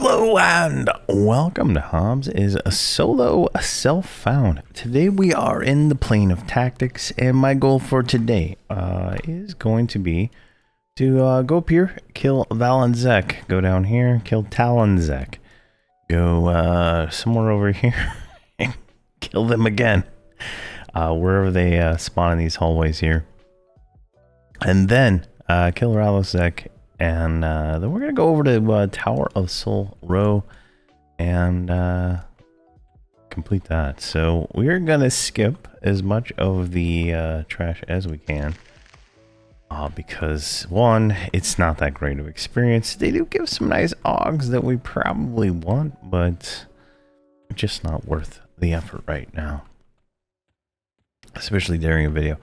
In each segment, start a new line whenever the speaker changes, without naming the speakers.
Hello and welcome to Hobz is a solo self-found. Today we are in the plane of tactics, and my goal for today is going to be to go up here, kill Valenz, go down here, kill Talonz, go somewhere over here and kill them again, wherever they spawn in these hallways here, and then kill Ralosek. And then we're going to go over to Tower of Soul Row and complete that. So we're going to skip as much of the trash as we can. Because, one, it's not that great of experience. They do give some nice AUGs that we probably want, but just not worth the effort right now. Especially during a video.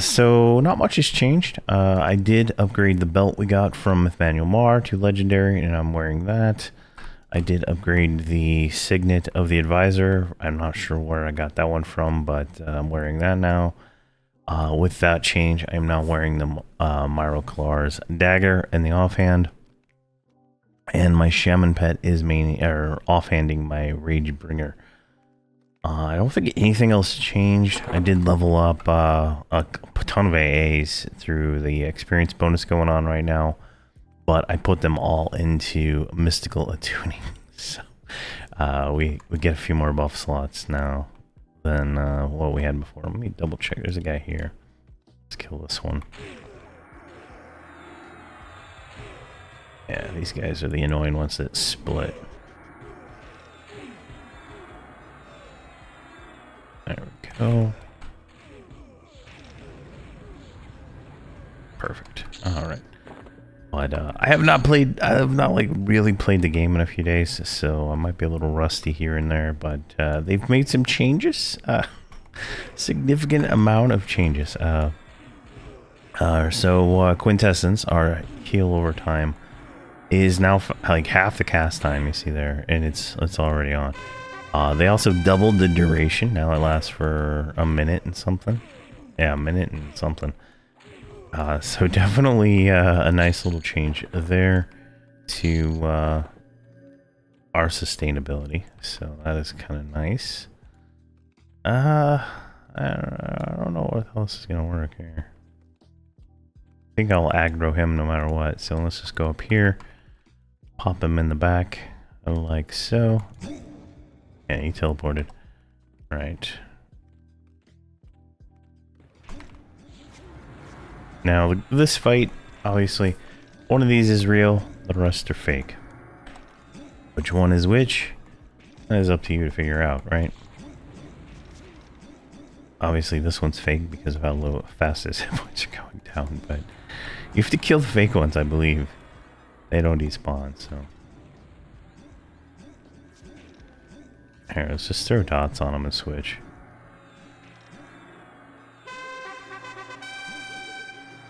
So not much has changed. I did upgrade the belt we got from Manuel Mar to legendary, and I'm wearing that. I did upgrade the signet of the advisor. I'm not sure where I got that one from, but I'm wearing that now. With that change, I'm now wearing the Myro Kalar's dagger in the offhand, and my shaman pet is mainly offhanding my rage bringer. I don't think anything else changed. I did level up a ton of AAs through the experience bonus going on right now, but I put them all into mystical attuning. So we get a few more buff slots now than what we had before. Let me double check. There's a guy here. Let's kill this one. Yeah, these guys are the annoying ones that split. There we go. Perfect. All right. But I have not like really played the game in a few days, so I might be a little rusty here and there. But they've made some changes, significant amount of changes. So Quintessence, our heal over time, is now like half the cast time you see there, and it's already on. They also doubled the duration. Now it lasts for a minute and something. Yeah, a minute and something. So definitely a nice little change there to our sustainability. So that is kind of nice. I don't know what else is going to work here. I think I'll aggro him no matter what. So let's just go up here. Pop him in the back. Like so. Yeah, he teleported. Right. Now, this fight, obviously, one of these is real, the rest are fake. Which one is which? That is up to you to figure out, right? Obviously, this one's fake because of how fast his hit points are going down, but you have to kill the fake ones, I believe. They don't despawn, so... Here, let's just throw dots on them and switch.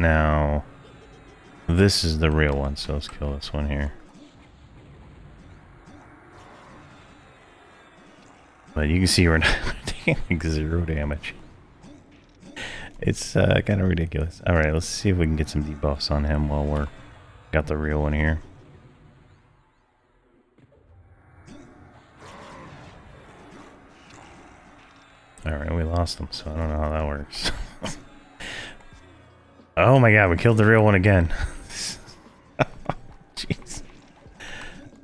Now, this is the real one, so let's kill this one here. But you can see we're not taking 0 damage. It's kind of ridiculous. Alright, let's see if we can get some debuffs on him while we're got the real one here. Alright, we lost him, so I don't know how that works. Oh my god, we killed the real one again. Jeez.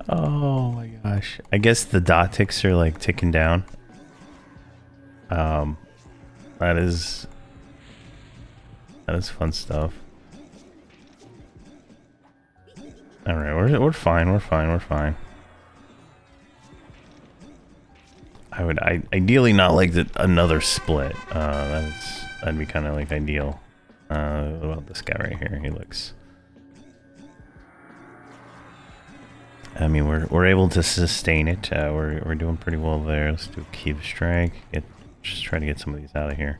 Oh my gosh. I guess the dot ticks are like ticking down. That is fun stuff. Alright, we're fine, we're fine. I would ideally not like another split. That'd be kind of like ideal. What about this guy right here? He looks. I mean, we're able to sustain it. We're doing pretty well there. Let's do a keep strike. Just try to get some of these out of here.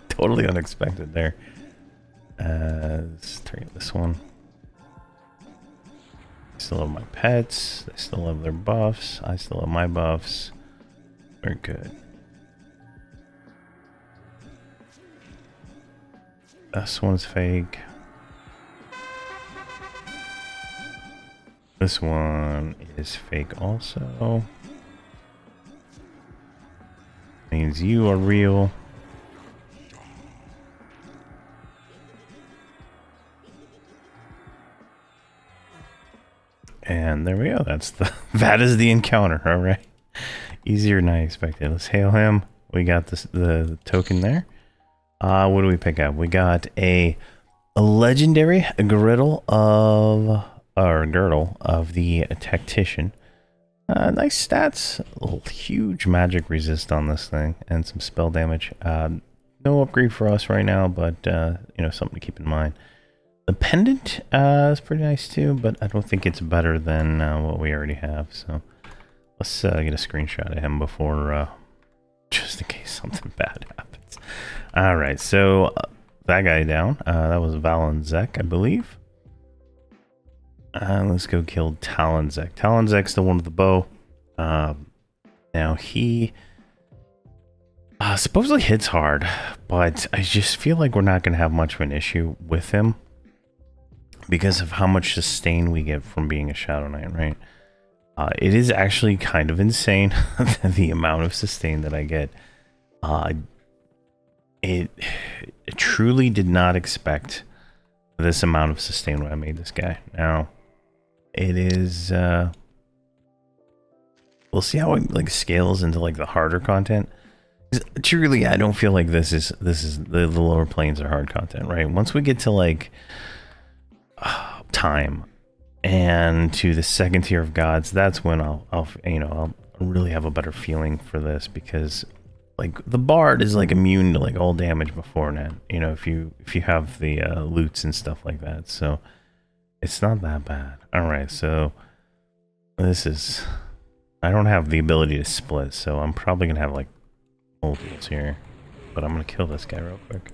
Totally unexpected there. Let's target this one. Still have my pets. They still have their buffs. I still have my buffs. We're good. This one's fake. This one is fake also. Means you are real. And there we go. That is the encounter. All right. Easier than I expected. Let's hail him. We got the token there. What do we pick up? We got a legendary girdle of the tactician. Nice stats. Huge magic resist on this thing and some spell damage. No upgrade for us right now, but you know, something to keep in mind. The pendant is pretty nice too, but I don't think it's better than what we already have. So let's get a screenshot of him before, just in case something bad happens. All right, so that guy down. That was Valenz, I believe. Let's go kill Talonz. Talonz, the one with the bow. Now he supposedly hits hard, but I just feel like we're not going to have much of an issue with him because of how much sustain we get from being a Shadow Knight, right? It is actually kind of insane the amount of sustain that I get. It truly did not expect this amount of sustain when I made this guy. Now, it is we'll see how it like scales into like the harder content. Truly, I don't feel like this is the lower planes are hard content, right? Once we get to like time and to the second tier of gods, that's when I'll really have a better feeling for this, because like the bard is like immune to like all damage beforehand, you know, if you have the loots and stuff like that. So it's not that bad. All right, so this is, I don't have the ability to split, so I'm probably gonna have like multiples here, but I'm gonna kill this guy real quick.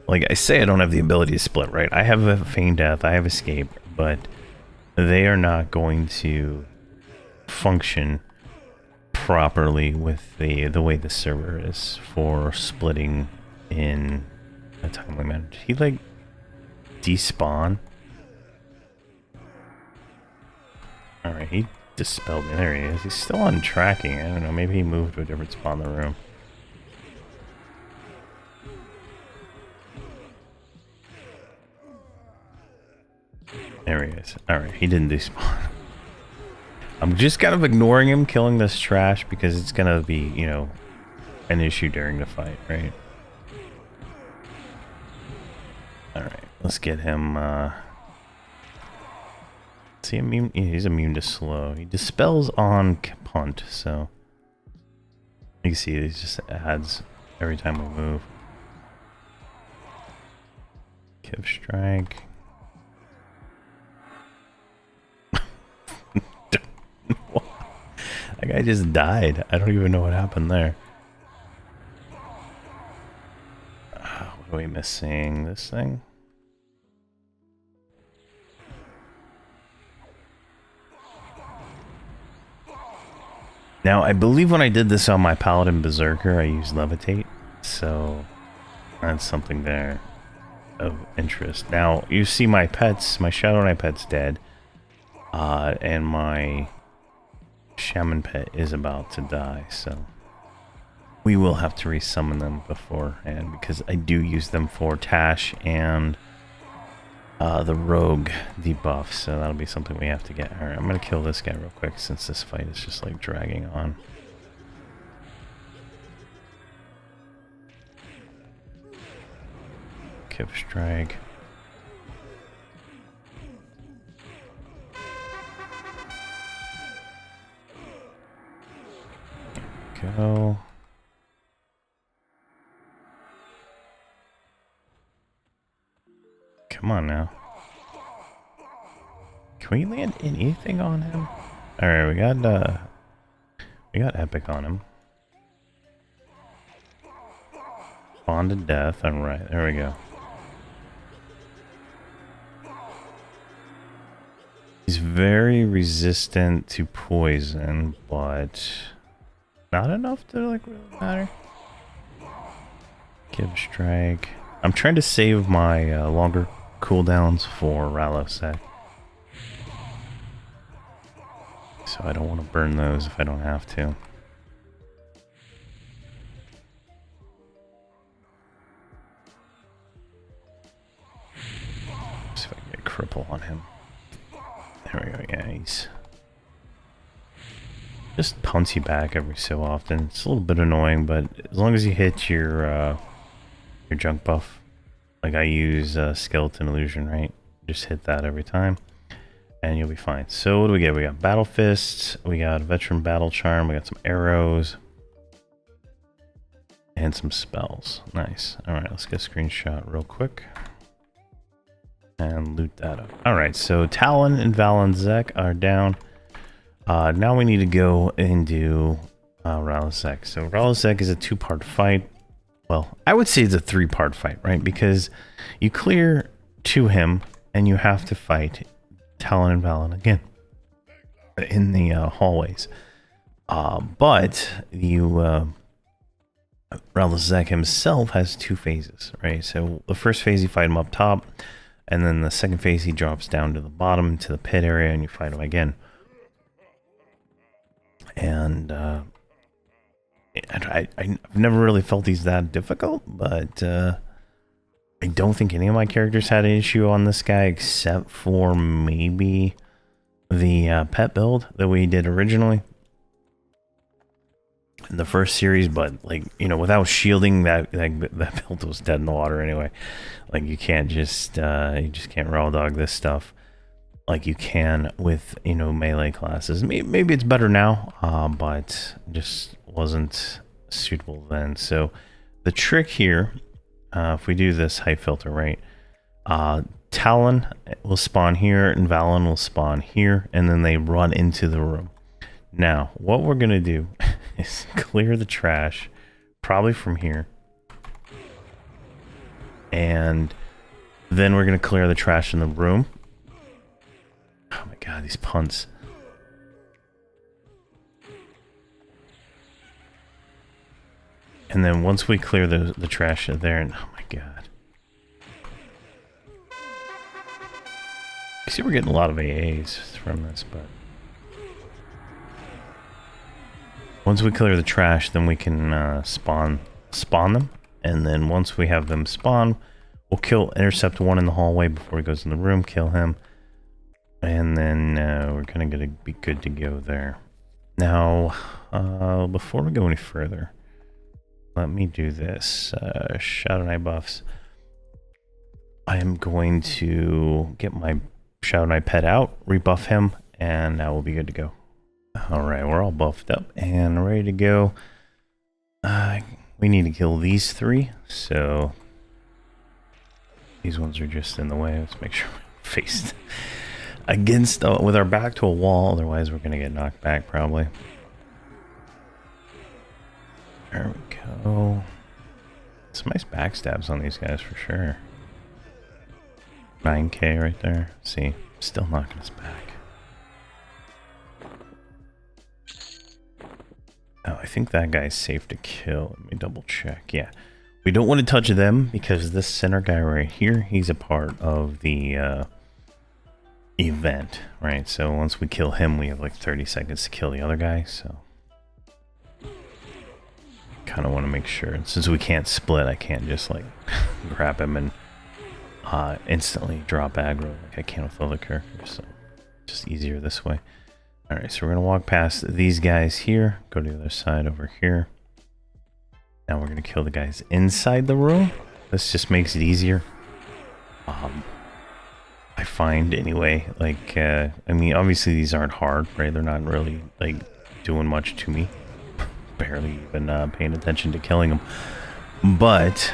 Like I say, I don't have the ability to split, right? I have a feign death, I have escape, but they are not going to function properly with the way the server is for splitting in a timely manner. Did he like despawn? Alright, he dispelled me. There he is. He's still on tracking. I don't know, maybe he moved to a different spot in the room. There he is. Alright, he didn't despawn. I'm just kind of ignoring him, killing this trash, because it's gonna be, you know, an issue during the fight, right? Alright, let's get him, is he immune? Yeah, he's immune to slow. He dispels on punt, so you can see he just adds every time we move. Kiv strike. That guy just died. I don't even know what happened there. What are we missing? This thing? Now, I believe when I did this on my Paladin Berserker, I used Levitate. So, that's something there of interest. Now, you see my pets, my Shadow Knight pet's dead. And my Shaman pet is about to die, so we will have to resummon them beforehand, because I do use them for Tash and the Rogue debuff, so that'll be something we have to get. Alright, I'm gonna kill this guy real quick since this fight is just like dragging on. Kiv strike. Go. Come on now. Can we land anything on him? Alright, we got epic on him. Bond to death. Alright, there we go. He's very resistant to poison, but not enough to like really matter. Give strike. I'm trying to save my longer cooldowns for Ralosec. So I don't want to burn those if I don't have to. See if I can get cripple on him. There we go, yeah, he's just punts you back every so often. It's a little bit annoying, but as long as you hit your junk buff, like I use skeleton illusion, right? Just hit that every time, and you'll be fine. So what do we get? We got battle fists, we got veteran battle charm, we got some arrows, and some spells. Nice. All right, let's get a screenshot real quick and loot that up. All right, so Talon and Valenz are down. Now we need to go and do Ralosec. So Ralosec is a two-part fight. Well, I would say it's a three-part fight, right? Because you clear to him, and you have to fight Talon and Valenz again in the hallways. But you Ralosec himself has two phases, right? So the first phase you fight him up top, and then the second phase he drops down to the bottom to the pit area, and you fight him again. And I've never really felt he's that difficult, but I don't think any of my characters had an issue on this guy except for maybe the pet build that we did originally in the first series. But like, you know, without shielding, that build was dead in the water anyway. Like you can't just you just can't raw dog this stuff like you can with, you know, melee classes. Maybe it's better now, but just wasn't suitable then. So the trick here, if we do this height filter, right, Talon will spawn here and Valenz will spawn here, and then they run into the room. Now what we're gonna do is clear the trash, probably from here, and then we're gonna clear the trash in the room. Oh my god, these punts. And then once we clear the trash in there, and oh my god. You see, we're getting a lot of AAs from this, but once we clear the trash, then we can spawn them. And then once we have them spawn, we'll intercept one in the hallway before he goes in the room, kill him. And then we're kind of going to be good to go there. Now, before we go any further, let me do this. Shadow Knight buffs. I am going to get my Shadow Knight pet out, rebuff him, and now we'll be good to go. Alright, we're all buffed up and ready to go. We need to kill these three, so these ones are just in the way. Let's make sure we're faced against with our back to a wall, otherwise we're gonna get knocked back probably. There we go. Some nice backstabs on these guys for sure. 9k right there. See, still knocking us back. Oh, I think that guy's safe to kill. Let me double check. Yeah, we don't want to touch them because this center guy right here, he's a part of the event, right? So once we kill him, we have like 30 seconds to kill the other guy, so kind of want to make sure. And since we can't split, I can't just like grab him and instantly drop aggro like I can with other characters, so just easier this way. All right, so we're gonna walk past these guys here, go to the other side over here. Now we're gonna kill the guys inside the room. This just makes it easier. I find anyway, like, I mean, obviously these aren't hard, right? They're not really, like, doing much to me. Barely even paying attention to killing them. But,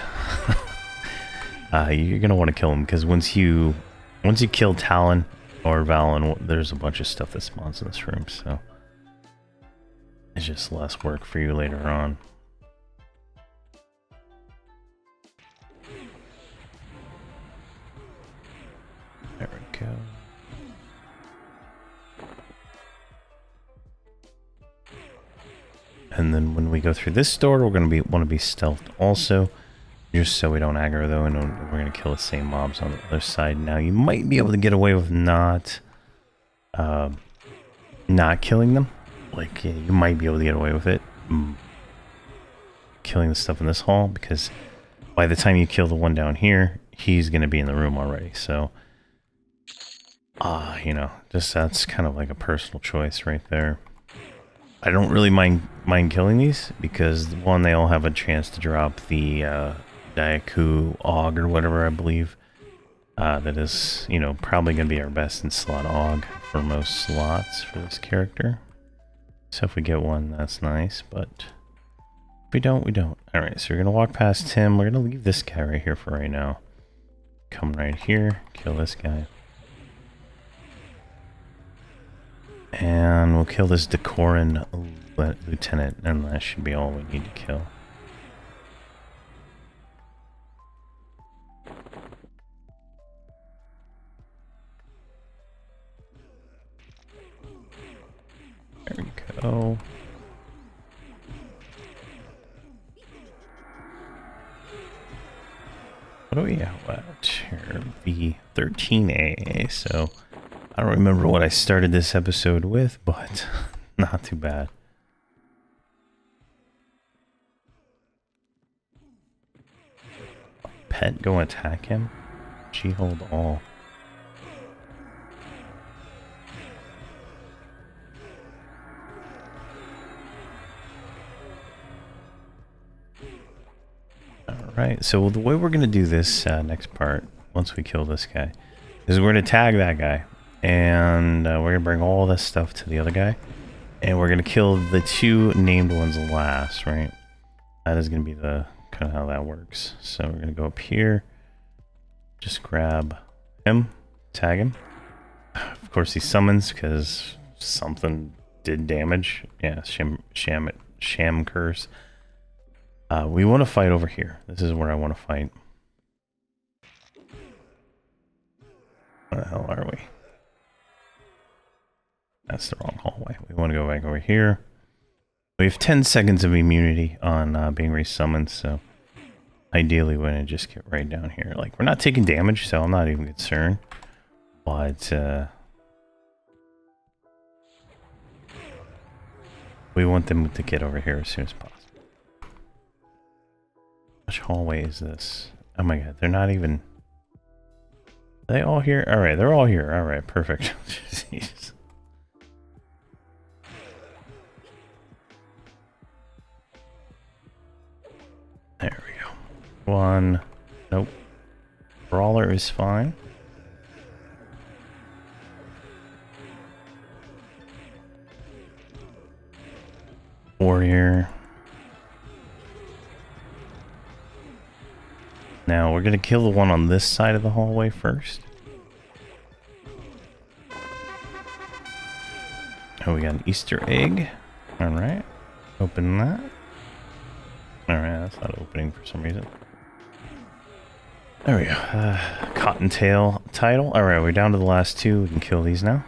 you're going to want to kill them, because once you kill Talon or Valenz, there's a bunch of stuff that spawns in this room, so it's just less work for you later on. There we go. And then when we go through this door, we're going to want to be stealthed also, Just so we don't aggro though, and we're gonna kill the same mobs on the other side. Now you might be able to get away with not killing them. Like yeah, you might be able to get away with it, killing the stuff in this hall, because by the time you kill the one down here, he's gonna be in the room already. So, you know, just that's kind of like a personal choice right there. I don't really mind killing these because one, they all have a chance to drop the Daiku Og or whatever, I believe. That is, you know, probably going to be our best in slot Og for most slots for this character. So if we get one, that's nice, but if we don't, we don't. Alright, so we're going to walk past him. We're going to leave this guy right here for right now. Come right here, kill this guy. And we'll kill this Decoran lieutenant, and that should be all we need to kill. There we go. What do we have at here? V13A, so I don't remember what I started this episode with, but not too bad. Pet, go attack him? G-hold all. Alright, so the way we're going to do this next part, once we kill this guy, is we're going to tag that guy. And we're going to bring all this stuff to the other guy. And we're going to kill the two named ones last, right? That is going to be the kind of how that works. So we're going to go up here. Just grab him. Tag him. Of course he summons because something did damage. Yeah, sham curse. We want to fight over here. This is where I want to fight. Where the hell are we? That's the wrong hallway. We want to go back over here. We have 10 seconds of immunity on being resummoned, so ideally we're going to just get right down here. Like, we're not taking damage, so I'm not even concerned. But, we want them to get over here as soon as possible. Which hallway is this? Oh my god, they're not even... Are they all here? Alright, they're all here. Alright, perfect. Jeez. There we go. One. Nope. Brawler is fine. Warrior. Now we're gonna kill the one on this side of the hallway first. Oh, we got an Easter egg. Alright. Open that. Alright, that's not opening for some reason. There we go. Cottontail title. Alright, we're down to the last two. We can kill these now.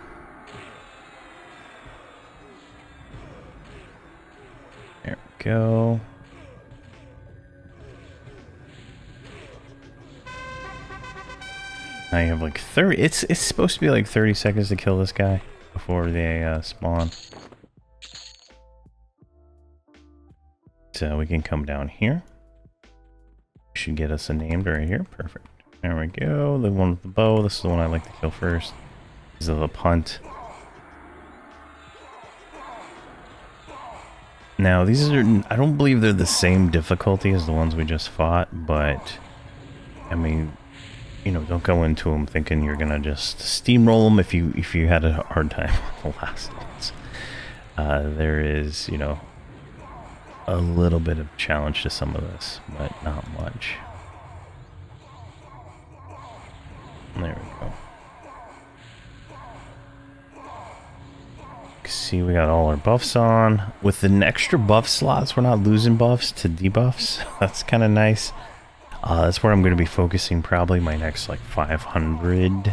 There we go. Now you have like 30. It's supposed to be like 30 seconds to kill this guy before they spawn. So we can come down here. Should get us a named right here. Perfect. There we go. The one with the bow. This is the one I like to kill first. This is the punt. Now these are, I don't believe they're the same difficulty as the ones we just fought, but I mean, you know, don't go into them thinking you're gonna just steamroll them if you had a hard time on the last ones. There is, you know, a little bit of challenge to some of this, but not much. There we go. See, we got all our buffs on. With the extra buff slots, we're not losing buffs to debuffs. That's kind of nice. That's where I'm going to be focusing probably my next like 500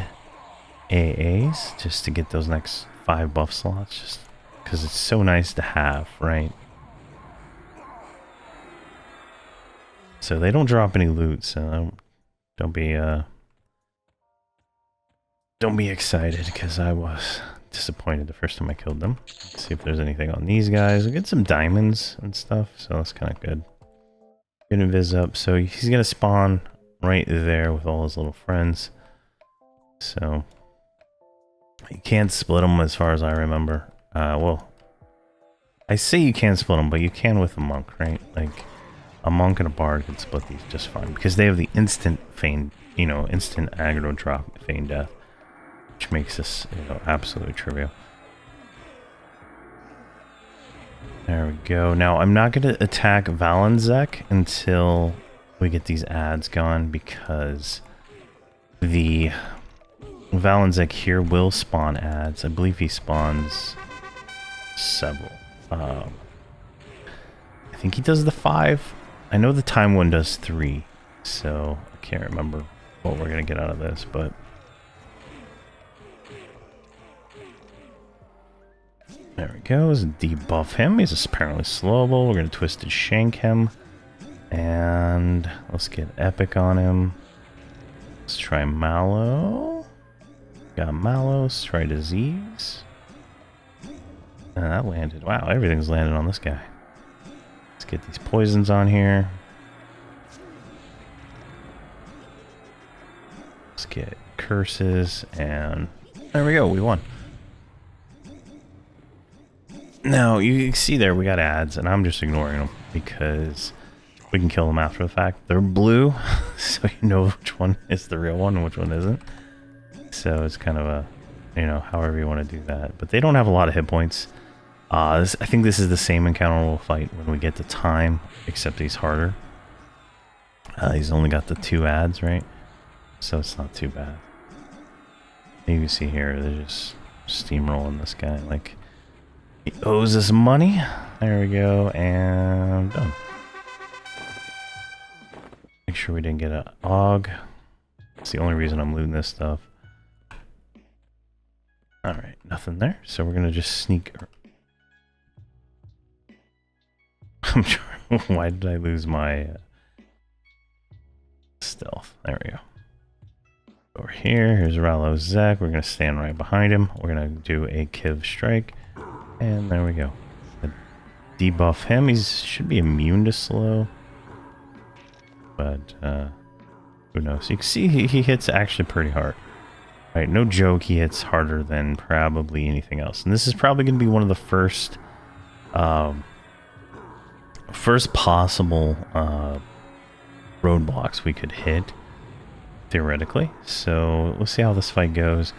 AAs, just to get those next 5 buff slots, just because it's so nice to have, right? So they don't drop any loot, so don't be excited, because I was disappointed the first time I killed them. Let's see if there's anything on these guys. We get some diamonds and stuff, so that's kind of good. Good invis up. So he's gonna spawn right there with all his little friends. So you can't split them as far as I remember. Well, I say you can split them, but you can with a monk, right? Like a monk and a bard can split these just fine because they have the instant feign, instant aggro drop feign death, which makes this, absolutely trivial. There we go. Now I'm not going to attack Valenz until we get these ads gone, because the Valenz here will spawn ads. I believe he spawns several. I think he does the 5. I know the time one does 3, so I can't remember what we're gonna get out of this, but there we go. Let's debuff him. He's apparently slowable. We're gonna twisted shank him, and let's get epic on him. Let's try Mallow. Got Mallow. Let's try disease. And that landed. Wow, everything's landed on this guy. Let's get these poisons on here. Let's get curses, and there we go. We won. Now, you see there, we got ads, and I'm just ignoring them because we can kill them after the fact. They're blue, so you know which one is the real one and which one isn't. So it's kind of a, however you want to do that. But they don't have a lot of hit points. I think this is the same encounter we'll fight when we get the time, except he's harder. He's only got the 2 ads, right? So it's not too bad. You can see here, they're just steamrolling this guy. Like, he owes us money. There we go, and done. Make sure we didn't get an AUG. That's the only reason I'm looting this stuff. Alright, nothing there. So we're gonna just sneak. I'm sure. Why did I lose my stealth? There we go. Over here, here's Rallo Zek. We're gonna stand right behind him. We're gonna do a Kiv strike, and there we go. Debuff him. He should be immune to slow, but who knows? You can see he hits actually pretty hard. Right, no joke. He hits harder than probably anything else, and this is probably gonna be one of the first possible roadblocks we could hit, theoretically. So let's see how this fight goes.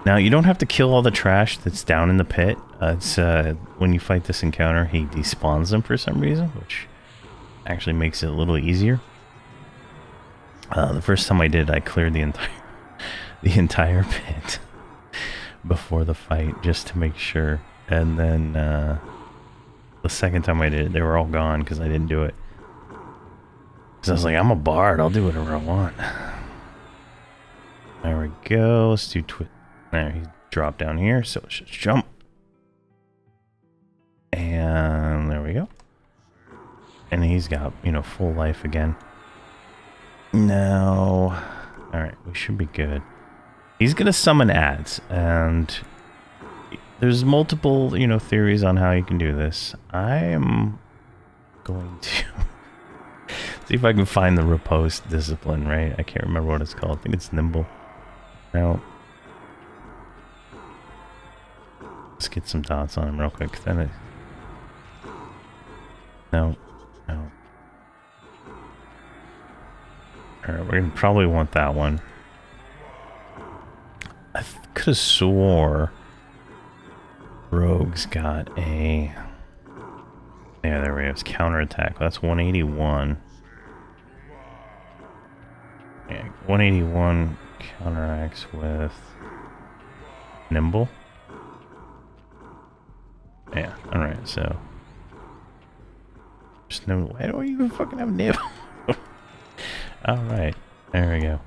Now, you don't have to kill all the trash that's down in the pit. It's when you fight this encounter, he despawns them for some reason, which actually makes it a little easier. The first time I did, I cleared the entire pit before the fight, just to make sure. And then the second time I did it, they were all gone because I didn't do it. Because I was like, I'm a bard, I'll do whatever I want. There we go. Let's do there, he dropped down here, so let's just jump. And there we go. And he's got, full life again. Now, alright, we should be good. He's gonna summon ads, and there's multiple, theories on how you can do this. I am going to see if I can find the riposte discipline, right? I can't remember what it's called. I think it's nimble. Now, let's get some dots on him real quick. Then it... No. Alright, we're gonna probably want that one. I could have swore Rogue's got a... Yeah, there we go. It's counterattack. That's 181. Yeah, 181 counteracts with nimble. Yeah, alright, so there's no... Why don't you even fucking have nimble? Alright, there we go.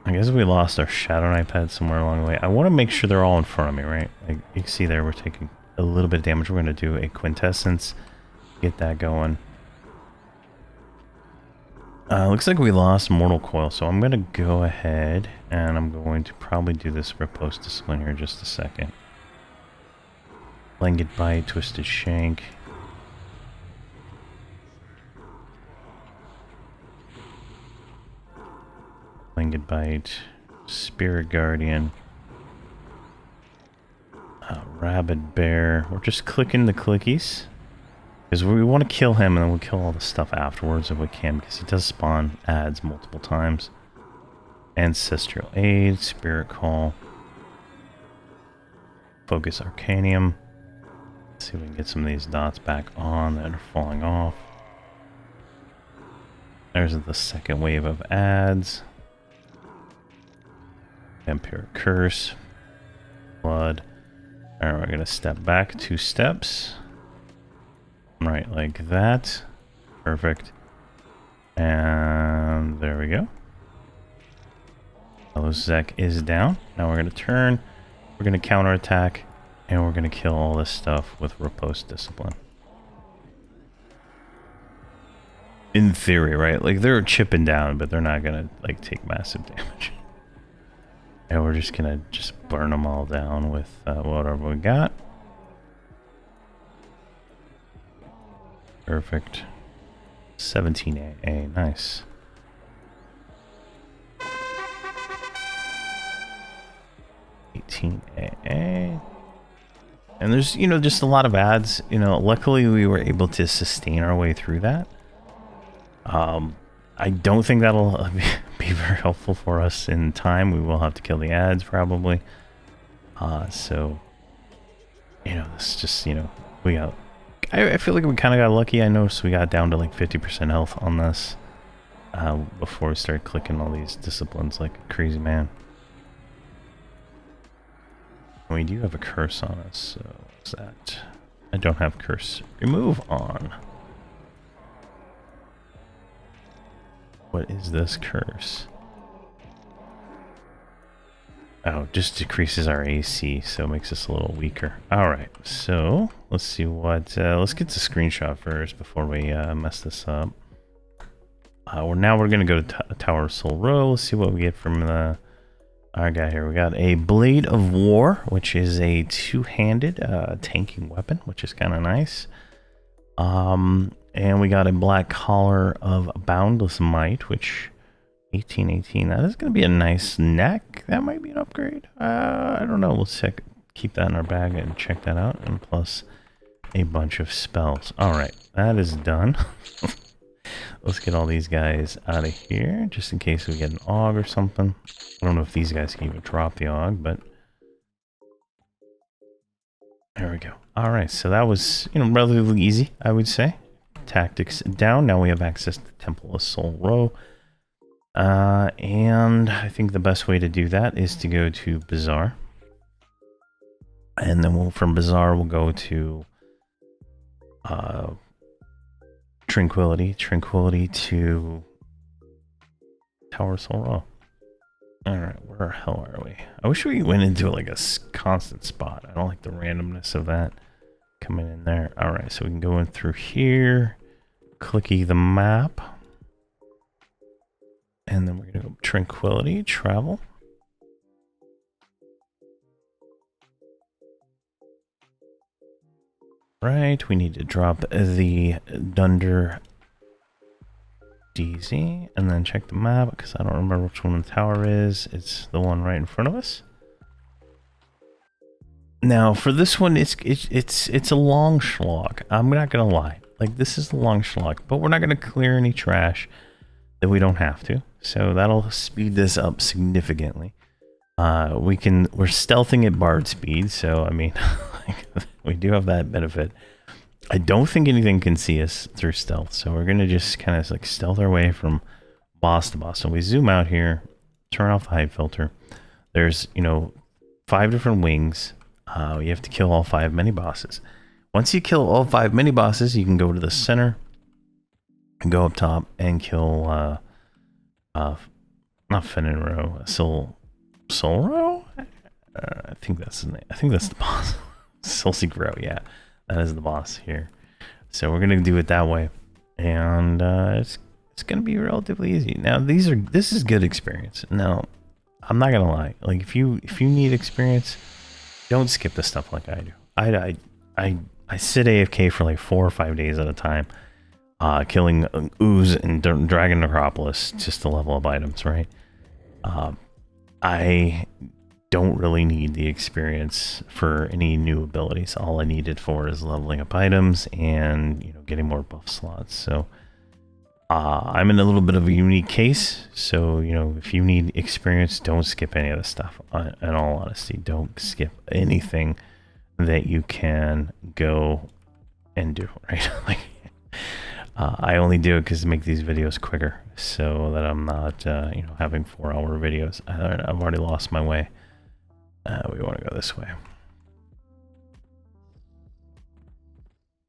I guess we lost our Shadow Knight pad somewhere along the way. I want to make sure they're all in front of me, right? Like, you can see there we're taking a little bit of damage. We're going to do a Quintessence, get that going. Looks like we lost Mortal Coil, so I'm going to go ahead and I'm going to probably do this riposte discipline here in just a second. Blanket Bite, Twisted Shank. Blanket Bite, Spirit Guardian. Rabid Bear. We're just clicking the clickies. Because we want to kill him and then we'll kill all the stuff afterwards if we can, because he does spawn ads multiple times. Ancestral Aid, Spirit Call. Focus Arcanium. Let's see if we can get some of these dots back on that are falling off. There's the second wave of ads. Vampiric Curse. Blood. Alright, we're going to step back 2 steps. Right, like that. Perfect. And there we go. Zek is down. Now we're going to turn. We're going to counterattack. And we're going to kill all this stuff with Riposte Discipline. In theory, right? Like, they're chipping down, but they're not going to, like, take massive damage. And we're just going to just burn them all down with whatever we got. Perfect. 17 AA, nice. AA. And there's, you know, just a lot of ads. You know, luckily we were able to sustain our way through that. I don't think that'll be very helpful for us in time. We will have to kill the ads probably. So, you know, this just, you know, we got... I feel like we kind of got lucky. I noticed we got down to like 50% health on this before we started clicking all these disciplines like a crazy man. We do have a curse on us, so what's that? I don't have curse remove on. What is this curse? Oh, just decreases our AC, so it makes us a little weaker. Alright, so let's see what... let's get the screenshot first before we mess this up. Now we're going to go to Tower of Soul Row. Let's see what we get from our guy here. We got a Blade of War, which is a two-handed tanking weapon, which is kind of nice. And we got a Black Collar of Boundless Might, which... 1818. That is going to be a nice neck. That might be an upgrade. I don't know. We'll check. Keep that in our bag and check that out. And plus a bunch of spells. All right, that is done. Let's get all these guys out of here, just in case we get an AUG or something. I don't know if these guys can even drop the AUG, but there we go. All right, so that was, you know, relatively easy, I would say. Tactics down. Now we have access to Temple of Soul Row. And I think the best way to do that is to go to Bazaar. And then from Bazaar, we'll go to Tranquility. Tranquility to Tower Soul Row. Alright, where the hell are we? I wish we went into like a constant spot. I don't like the randomness of that coming in there. Alright, so we can go in through here. Clicky the map. And then we're going to go Tranquility, Travel. Right, we need to drop the Dunder DZ and then check the map because I don't remember which one the tower is. It's the one right in front of us. Now for this one, it's a long slog. I'm not going to lie. Like, this is a long slog, but we're not going to clear any trash that we don't have to. So that'll speed this up significantly. We're stealthing at Bard speed, so I mean, we do have that benefit. I don't think anything can see us through stealth, so we're gonna just kind of like stealth our way from boss to boss. So we zoom out here, turn off the height filter. There's, you know, 5 different wings. You have to kill all 5 mini bosses. Once you kill all 5 mini bosses, you can go to the center and go up top and kill not Fenrir, Soul Row? I think that's the name. I think that's the boss. Soulseek Row, yeah. That is the boss here. So we're gonna do it that way. And it's it's gonna be relatively easy. Now this is good experience. Now, I'm not gonna lie. Like if you need experience, don't skip the stuff like I do. I sit AFK for like 4 or 5 days at a time, killing ooze and Dragon Necropolis just to level up items, right? I don't really need the experience for any new abilities. All I need it for is leveling up items and, you know, getting more buff slots. So I'm in a little bit of a unique case. So, you know, if you need experience, don't skip any of the stuff. In all honesty, don't skip anything that you can go and do, right? Like, I only do it because to make these videos quicker, so that I'm not, you know, having 4-hour videos. I've already lost my way. We want to go this way.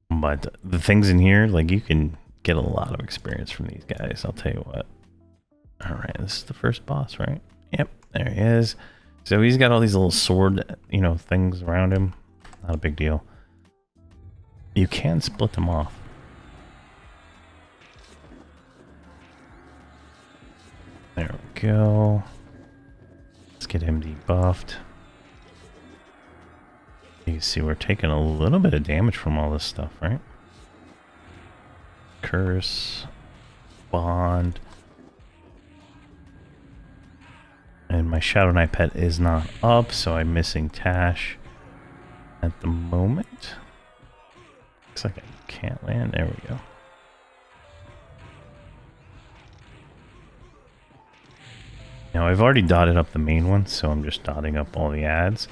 But the things in here, like, you can get a lot of experience from these guys. I'll tell you what. All right, this is the first boss, right? Yep, there he is. So he's got all these little sword, you know, things around him. Not a big deal. You can split them off. There we go. Let's get him debuffed. You can see we're taking a little bit of damage from all this stuff, right? Curse. Bond. And my Shadow Knight pet is not up, so I'm missing Tash at the moment. Looks like I can't land. There we go. Now I've already dotted up the main one, so I'm just dotting up all the ads,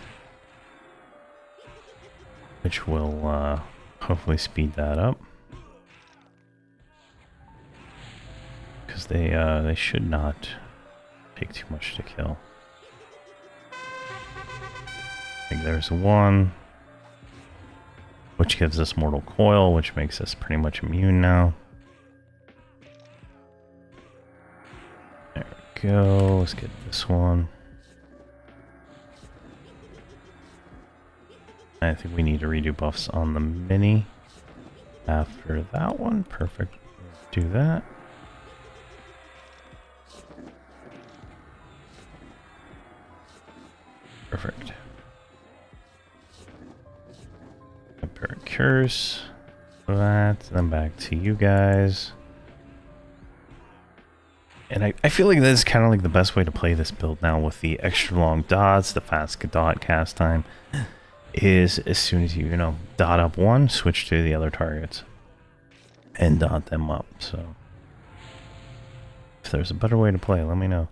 which will hopefully speed that up, because they should not take too much to kill. Like there's one, which gives us Mortal Coil, which makes us pretty much immune now. There we go. Let's get this one. I think we need to redo buffs on the mini after that one. Perfect. Do that. Perfect. Apparent curse. That. Then back to you guys. And I feel like this is kind of like the best way to play this build now, with the extra long dots, the fast dot cast time, is as soon as you know, dot up one, switch to the other targets and dot them up. So if there's a better way to play, let me know.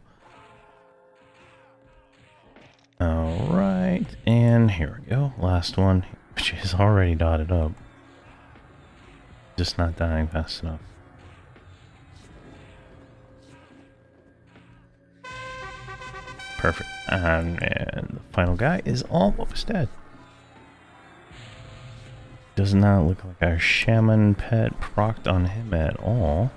All right, and here we go. Last one, which is already dotted up. Just not dying fast enough. Perfect. And the final guy is almost dead. Does not look like our shaman pet procced on him at all.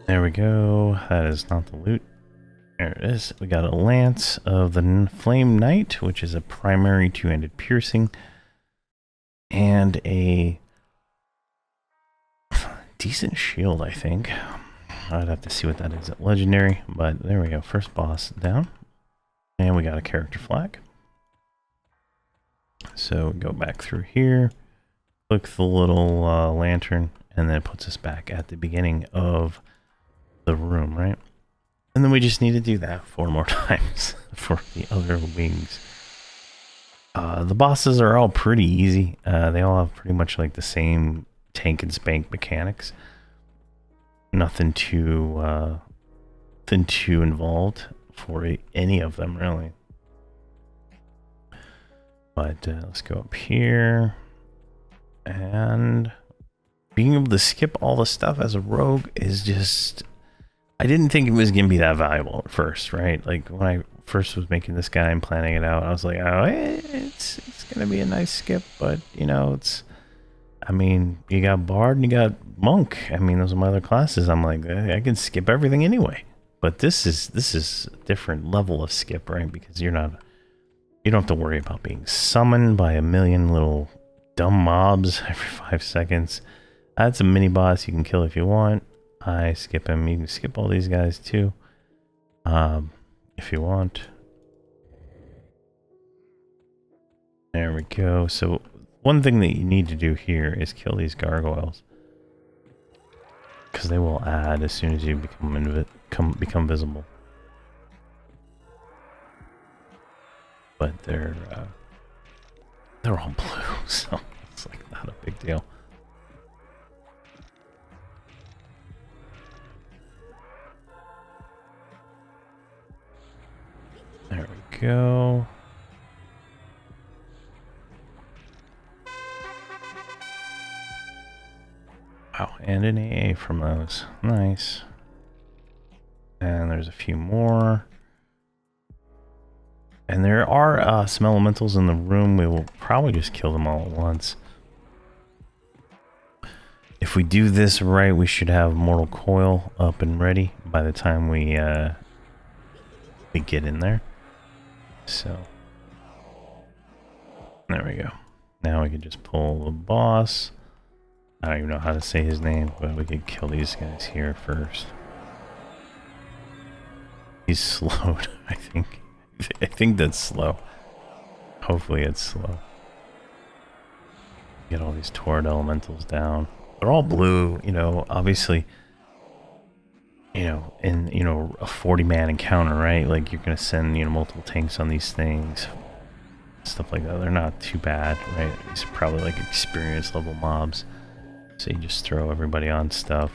There we go. That is not the loot. There it is. We got a lance of the Flame Knight, which is a primary two-handed piercing, and a decent shield, I think. I'd have to see what that is at legendary, but there we go. First boss down, and we got a character flag. So go back through here, click the little lantern, and then it puts us back at the beginning of the room, right? And then we just need to do that 4 more times for the other wings. The bosses are all pretty easy. They all have pretty much like the same tank and spank mechanics. Nothing too involved for any of them, really. But let's go up here, and being able to skip all the stuff as a rogue is just, I didn't think it was gonna be that valuable at first, right? Like when I first was making this guy and planning it out, I was like, oh, it's gonna be a nice skip, but you know, it's, I mean, you got Bard and you got Monk. I mean, those are my other classes. I'm like, I can skip everything anyway. But this is a different level of skip, right? Because you don't have to worry about being summoned by a million little dumb mobs every 5 seconds. That's a mini boss you can kill if you want. I skip him. You can skip all these guys too, if you want. There we go. So one thing that you need to do here is kill these gargoyles, because they will add as soon as you become visible. But they're all blue, so it's like not a big deal. There we go. Wow, and an AA from those. Nice. And there's a few more. And there are some elementals in the room. We will probably just kill them all at once. If we do this right, we should have Mortal Coil up and ready by the time we get in there. So there we go. Now we can just pull the boss. I don't even know how to say his name, but we could kill these guys here first. He's slowed, I think. I think that's slow. Hopefully it's slow. Get all these Taured elementals down. They're all blue, you know, obviously, you know, in, you know, a 40-man encounter, right? Like, you're going to send, you know, multiple tanks on these things. Stuff like that. They're not too bad, right? These are probably like experience level mobs. So you just throw everybody on stuff.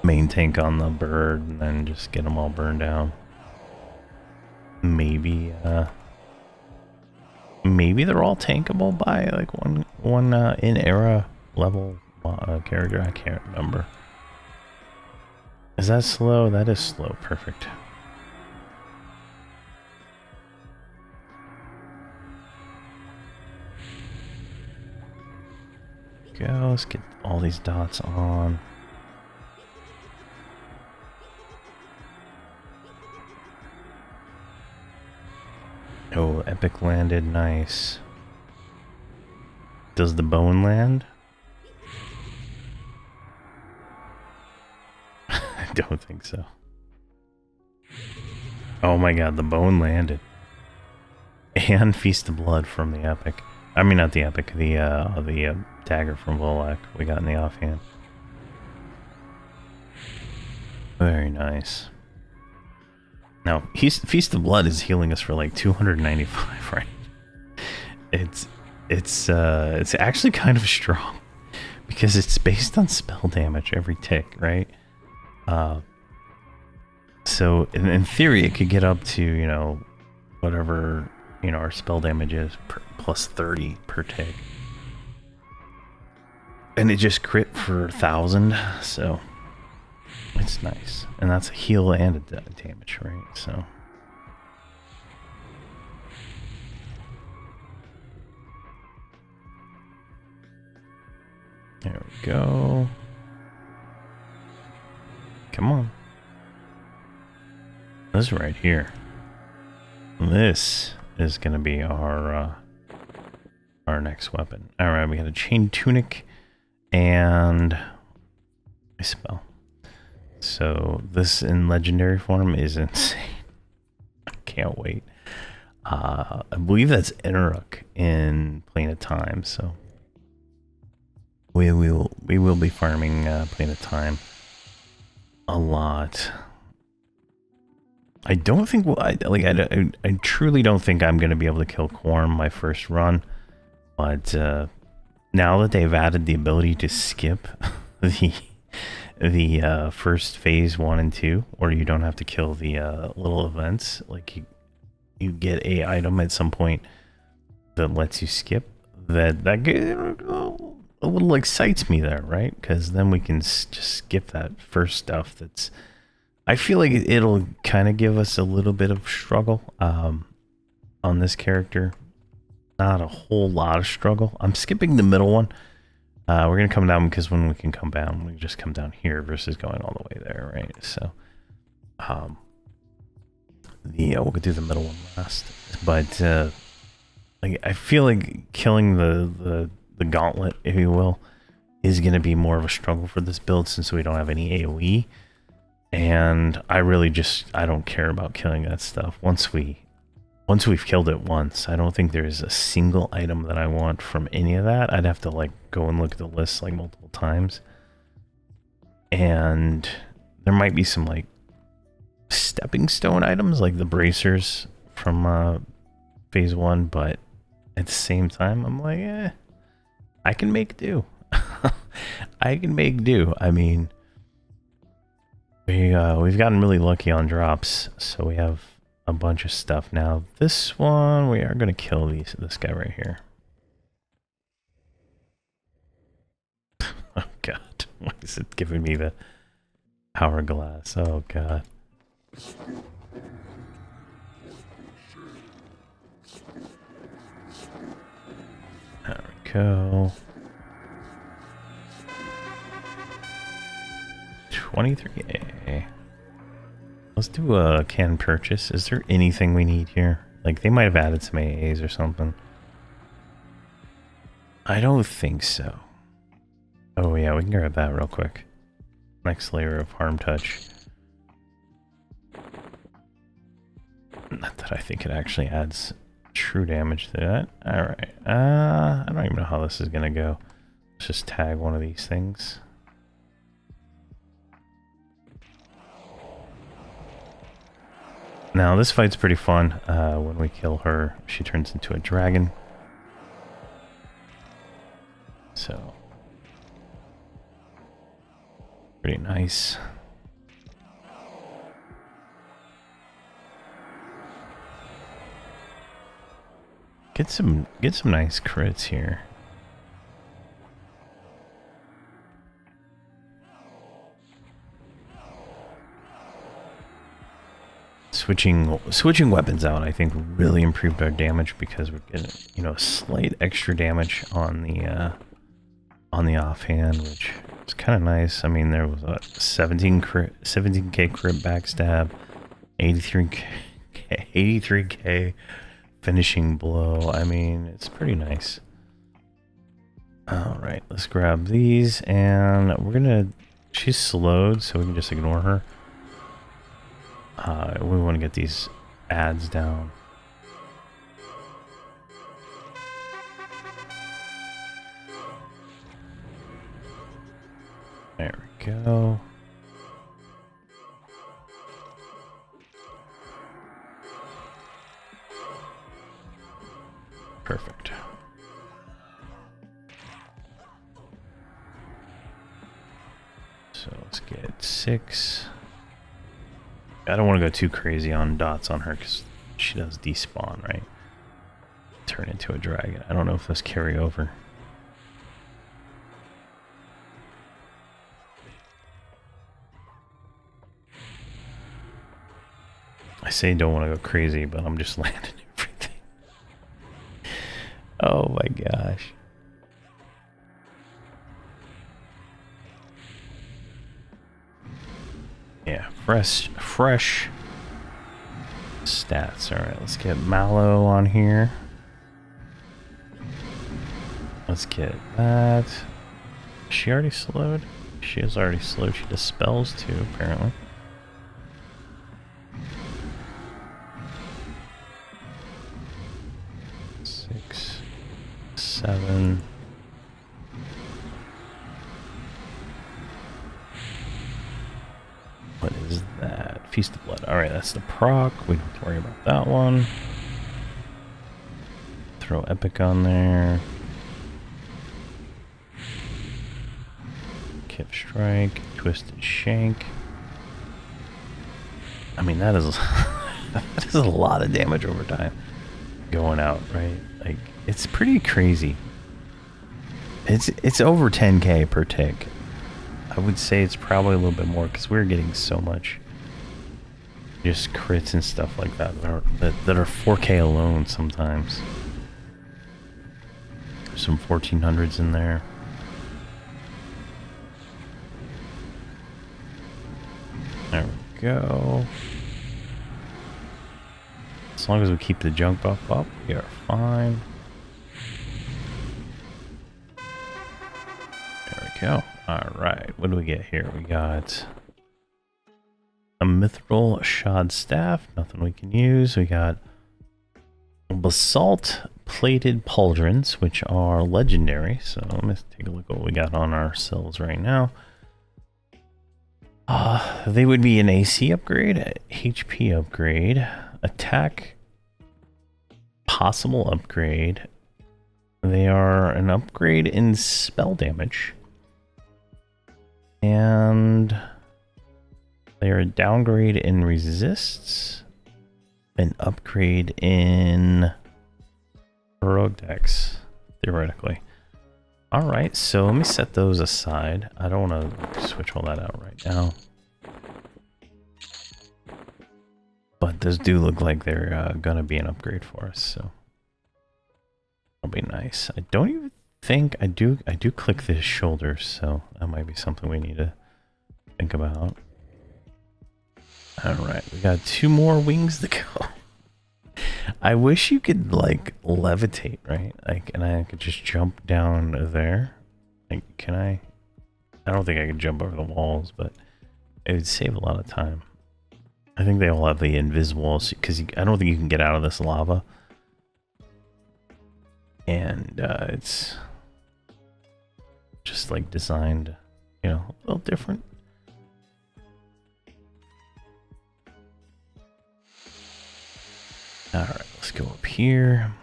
Main tank on the bird, and then just get them all burned down. Maybe maybe they're all tankable by like one in era level character. I can't remember. Is that slow? That is slow. Perfect. Go. Let's get all these dots on. Oh, epic landed. Nice. Does the bone land? I don't think so. Oh my god, the bone landed. And Feast of Blood from the epic. I mean, not the epic, the dagger from Volak we got in the offhand. Very nice. Now, Feast of Blood is healing us for like 295, right? It's actually kind of strong because it's based on spell damage every tick, right? So in theory, it could get up to, you know, whatever, you know, our spell damage is plus 30 per tick, and it just crit for 1,000, so. It's nice. And that's a heal and a damage, right? So. There we go. Come on. This right here. This is going to be our next weapon. Alright, we got a chain tunic and a spell. So this in legendary form is insane. I can't wait. I believe that's Interuk in Plane of Time, so we will be farming Plane of Time a lot. I don't think I truly don't think I'm going to be able to kill Quorum my first run, but now that they've added the ability to skip the first phase 1 and 2, or you don't have to kill the little events, like you get a item at some point that lets you skip, that a little excites me there, right? Because then we can just skip that first stuff. That's, I feel like it'll kind of give us a little bit of struggle on this character. Not a whole lot of struggle. I'm skipping the middle one. We're going to come down because when we can come down, we just come down here versus going all the way there, right? So, we'll do the middle one last. But like I feel like killing the gauntlet, if you will, is going to be more of a struggle for this build since we don't have any AoE. And I really just, I don't care about killing that stuff. Once we've killed it once, I don't think there's a single item that I want from any of that. I'd have to like go and look at the list like multiple times. And there might be some like stepping stone items like the bracers from phase 1, but at the same time I'm like, I can make do. I can make do. I mean, we've gotten really lucky on drops, so we have a bunch of stuff now. This one, we are going to kill this guy right here. Oh god, why is it giving me the hourglass? Oh god. There we go. 23A. Let's do a can purchase. Is there anything we need here? Like, they might have added some AAs or something. I don't think so. Oh yeah, we can grab that real quick. Next layer of harm touch. Not that I think it actually adds true damage to that. Alright. I don't even know how this is gonna go. Let's just tag one of these things. Now, this fight's pretty fun. When we kill her, she turns into a dragon. So, pretty nice. Get some nice crits here. Switching weapons out, I think, really improved our damage because we're getting, you know, slight extra damage on the offhand, which is kind of nice. I mean, there was a 17k crit backstab, 83k finishing blow. I mean, it's pretty nice. All right, let's grab these, and we're gonna. She's slowed, so we can just ignore her. We want to get these ads down. There we go. Perfect. So let's get 6. I don't want to go too crazy on dots on her because she does despawn, right? Turn into a dragon. I don't know if those carry over. I say don't want to go crazy, but I'm just landing everything. Oh my gosh. Yeah, fresh stats. All right, let's get Mallow on here. Let's get that. She already slowed? She is already slowed. She dispels too, apparently. Six, 7. What is that? Feast of Blood. Alright, that's the proc. We don't have to worry about that one. Throw Epic on there. Kip Strike. Twisted Shank. I mean, that is that is a lot of damage over time going out, right? Like, it's pretty crazy. It's over 10k per tick. I would say it's probably a little bit more because we're getting so much just crits and stuff like that that are 4k alone sometimes. There's some 1400s in there. There we go. As long as we keep the junk buff up, we are fine. go. Alright, what do we get here? We got a mithril shod staff, nothing we can use. We got basalt plated pauldrons, which are legendary. So let's take a look at what we got on ourselves right now. They would be an AC upgrade, a HP upgrade, attack possible upgrade. They are an upgrade in spell damage. And they are a downgrade in resists, an upgrade in heroic dex, theoretically. Alright, so let me set those aside. I don't want to switch all that out right now. But those do look like they're going to be an upgrade for us, so that'll be nice. I don't even think I do click the shoulders, so that might be something we need to think about. Alright, we got 2 more wings to go. I wish you could like levitate, right? Like, and I could just jump down there. Like, can I? I don't think I could jump over the walls, but it would save a lot of time. I think they all have the invisible, because I don't think you can get out of this lava. And it's just like designed, you know, a little different. Alright, let's go up here.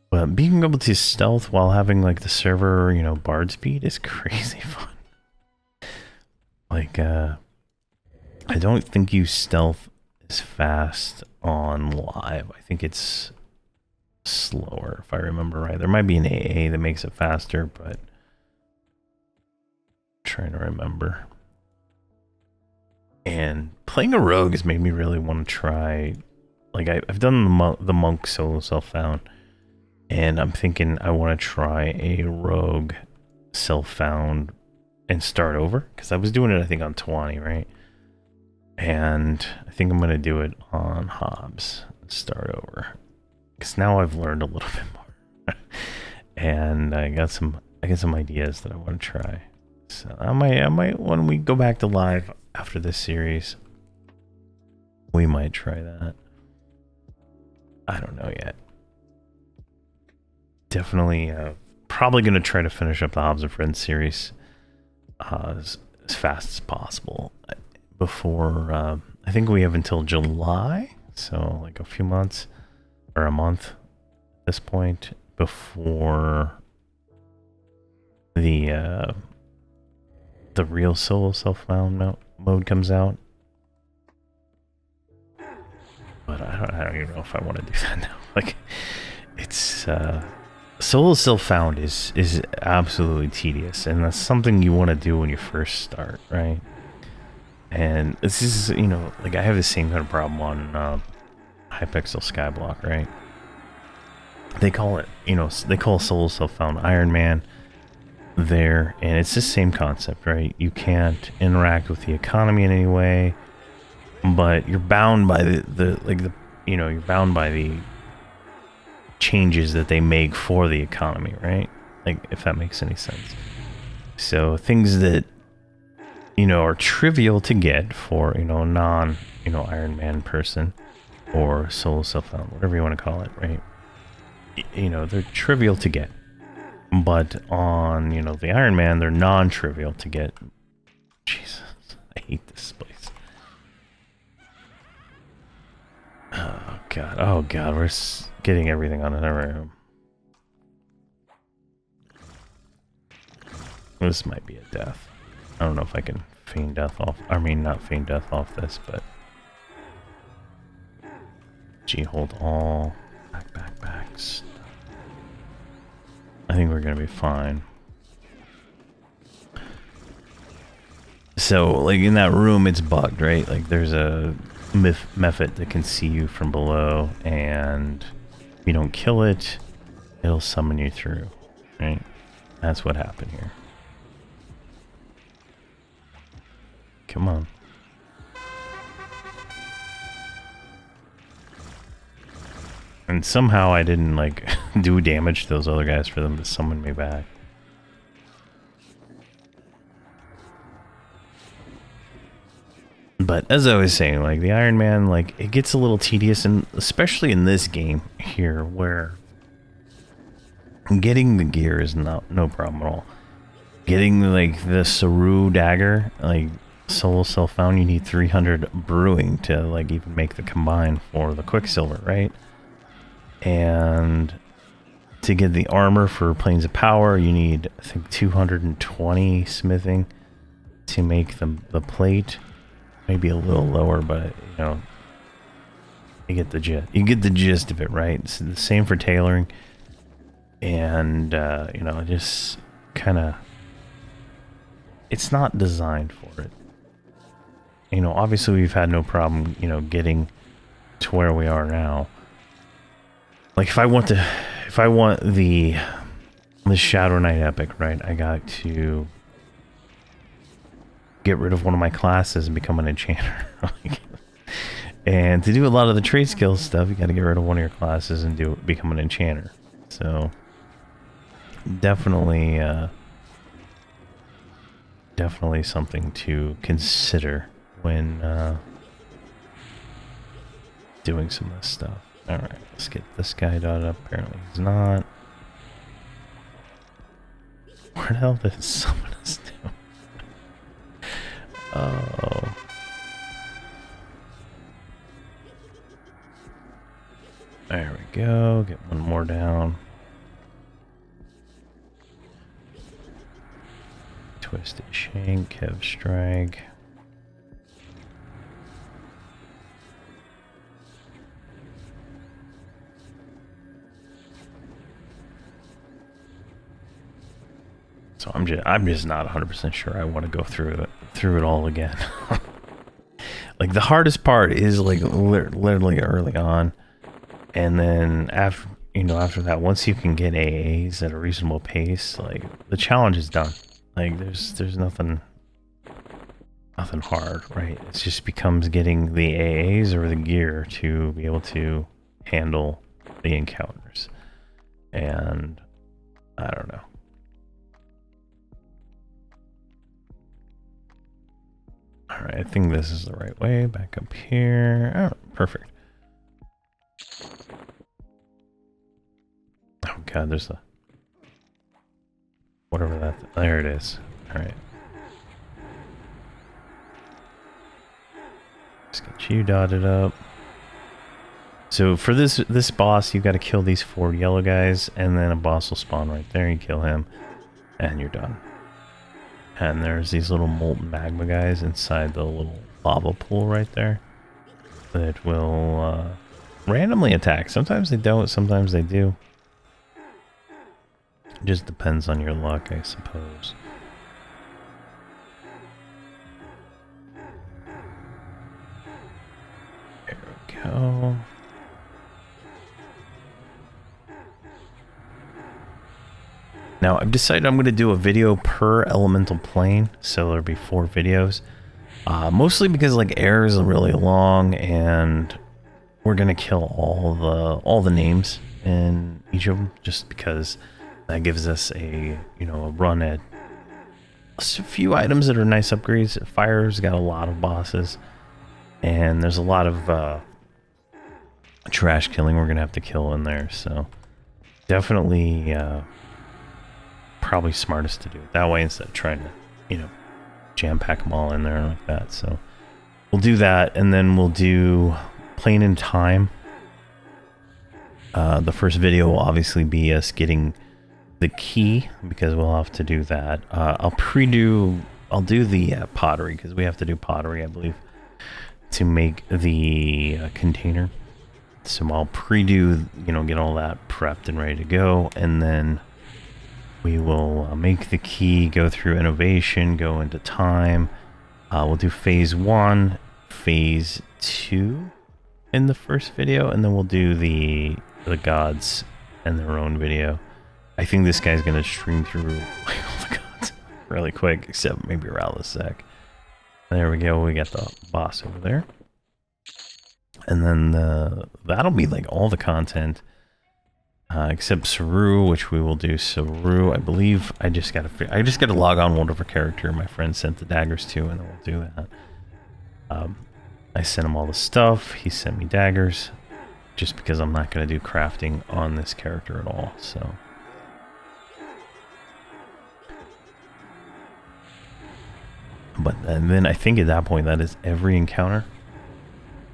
But being able to stealth while having like the server, you know, bard speed is crazy fun. Like, I don't think you stealth as fast on live. I think it's slower, if I remember right. There might be an AA that makes it faster, but I'm trying to remember. And playing a rogue has made me really want to try. Like, I've done the monk solo self-found, and I'm thinking I want to try a rogue self-found and start over, because I was doing it, I think, on Tawani, right? And I think I'm going to do it on Hobz and start over, because now I've learned a little bit more. And I got some ideas that I want to try. So I might when we go back to live after this series, we might try that. I don't know yet. Definitely, probably going to try to finish up the Hobz and Friends series as fast as possible. Before, I think we have until July, so like a few months, or a month at this point, before the real solo self-found mode comes out. But I don't even know if I want to do that now. Like, it's solo self-found is absolutely tedious, and that's something you want to do when you first start, right? And this is, you know, like I have the same kind of problem on Hypixel Skyblock, right? They call it, you know, they call solo self-found Iron Man there, and it's the same concept, right? You can't interact with the economy in any way. But you're bound by you're bound by the changes that they make for the economy, right? Like, if that makes any sense. So things that, you know, are trivial to get for, you know, non, you know, Iron Man person or solo self-found, whatever you want to call it, right? You know, they're trivial to get. But on, you know, the Iron Man, they're non-trivial to get. Jesus, I hate this place. Oh god, we're getting everything on another room. This might be a death. I don't know if I can feign death off. I mean, not feign death off this, but G, hold all. Back. I think we're gonna be fine. So, like, in that room, it's bugged, right? Like, there's a Mephit that can see you from below, and if you don't kill it, it'll summon you through, right? That's what happened here. Come on. And somehow I didn't, like, do damage to those other guys for them to summon me back. But as I was saying, like the Iron Man, like it gets a little tedious, and especially in this game here, where getting the gear is no problem at all. Getting like the Saru dagger, like solo self found, you need 300 brewing to like even make the combine for the Quicksilver, right? And to get the armor for Planes of Power, you need I think 220 smithing to make the plate. Maybe a little lower, but you know, you get the gist. You get the gist of it, right? It's the same for tailoring, and you know, just kind of, it's not designed for it. You know, obviously we've had no problem, you know, getting to where we are now. Like if I want the Shadow Knight epic, right? I got to get rid of one of my classes and become an enchanter. And to do a lot of the trade skill stuff, you got to get rid of one of your classes and become an enchanter. So definitely definitely something to consider when doing some of this stuff. All right, let's get this guy dotted up. Apparently he's not. Where the hell did someone else do? Oh. There we go. Get one more down. Twisted Shank, Kev Strike. So I'm just not 100% sure I want to go through it all again. Like the hardest part is like literally early on, and then after that, once you can get AAs at a reasonable pace, like the challenge is done. Like there's nothing hard, right? It just becomes getting the AAs or the gear to be able to handle the encounters, and I don't know. Alright, I think this is the right way. Back up here. Oh, perfect. Oh god, there's the... whatever that... there it is. Alright. Let's get you dotted up. So for this boss, you've got to kill these 4 yellow guys, and then a boss will spawn right there. You kill him, and you're done. And there's these little molten magma guys inside the little lava pool right there that will randomly attack. Sometimes they don't, sometimes they do. It just depends on your luck, I suppose. There we go. Now, I've decided I'm going to do a video per elemental plane, so there'll be 4 videos. Mostly because like air is really long, and we're going to kill all the names in each of them, just because that gives us a a run at a few items that are nice upgrades. Fire's got a lot of bosses, and there's a lot of trash killing we're going to have to kill in there. So definitely. Probably smartest to do it that way instead of trying to, jam pack them all in there like that. So we'll do that, and then we'll do Plane in Time. The first video will obviously be us getting the key, because we'll have to do that. I'll do the pottery, because we have to do pottery, I believe, to make the container. So I'll pre-do, get all that prepped and ready to go, and then we will make the key, go through innovation, go into time. We'll do phase 1, phase 2 in the first video, and then we'll do the gods in their own video. I think this guy's gonna stream through like all the gods really quick, except maybe Ralisek. There we go. We got the boss over there, and then that'll be like all the content. Except Saru, which we will do Saru. I believe I just gotta log on one of her character my friend sent the daggers to, and then we'll do that. I sent him all the stuff. He sent me daggers, just because I'm not going to do crafting on this character at all. So, but and then I think at that point that is every encounter.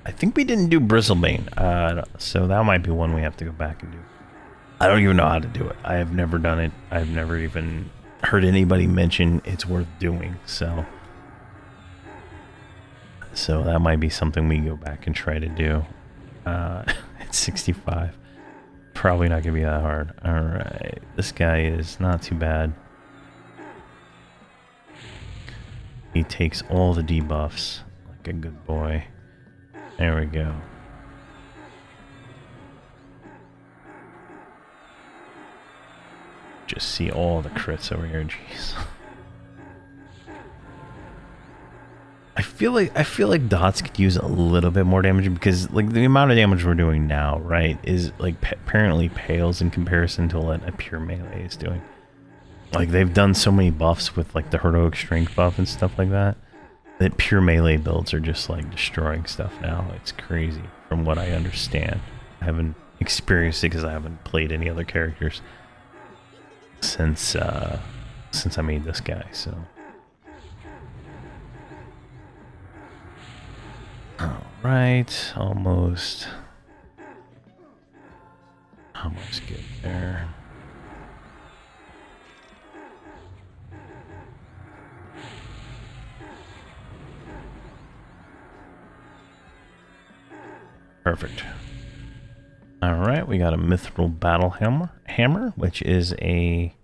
I think we didn't do Bristlebane, so that might be one we have to go back and do. I don't even know how to do it. I have never done it. I've never even heard anybody mention it's worth doing. So that might be something we go back and try to do. It's 65. Probably not gonna be that hard. All right, this guy is not too bad. He takes all the debuffs like a good boy. There we go. Just see all the crits over here. Jeez. I feel like dots could use a little bit more damage, because like the amount of damage we're doing now, right, is like apparently pales in comparison to what a pure melee is doing. Like they've done so many buffs with like the heroic strength buff and stuff like that, that pure melee builds are just like destroying stuff now. It's crazy from what I understand. I haven't experienced it because I haven't played any other characters since I made this guy, so. Alright, almost good there. Perfect. Alright, we got a mithril battle hammer, which is a